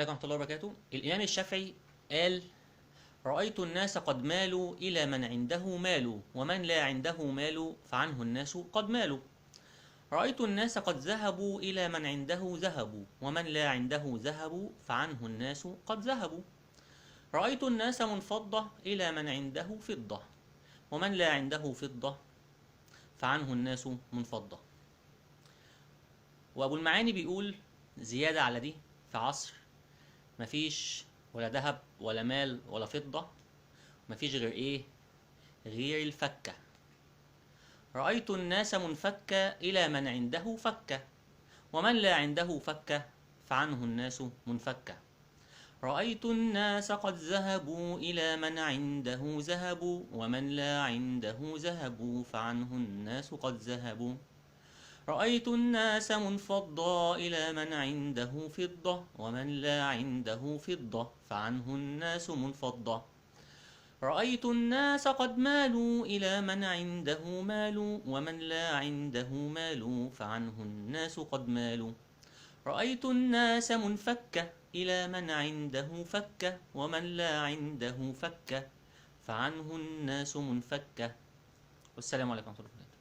عليكم ورحمة الله وبركاته. الإمام الشافعي قال: رأيت الناس قد مالوا إلى من عنده مال، ومن لا عنده مال فعنه الناس قد مالوا. رأيت الناس قد ذهبوا إلى من عنده ذهبوا، ومن لا عنده ذهبوا فعنه الناس قد ذهبوا. رأيت الناس منفضة إلى من عنده فضة، ومن لا عنده فضة فعنه الناس منفضة. وأبو المعاني بيقول زيادة على دي: في عصر مفيش ولا ذهب ولا مال ولا فضة، مفيش غير ايه؟ غير الفكة. رأيت الناس منفكة إلى من عنده فكة، ومن لا عنده فكة فعنه الناس منفكة. رأيت الناس قد ذهبوا إلى من عنده ذهبوا، ومن لا عنده ذهبوا فعنه الناس قد ذهبوا. رأيت الناس منفضة إلى من عنده فضة، ومن لا عنده فضة فعنه الناس منفضة. رأيت الناس قد مالوا إلى من عنده مال، ومن لا عنده مال فعنه الناس قد مالوا. رأيت الناس منفكة إلى من عنده فكة، ومن لا عنده فكة فعنه الناس منفكة. والسلام عليكم ورحمة الله وبركاته.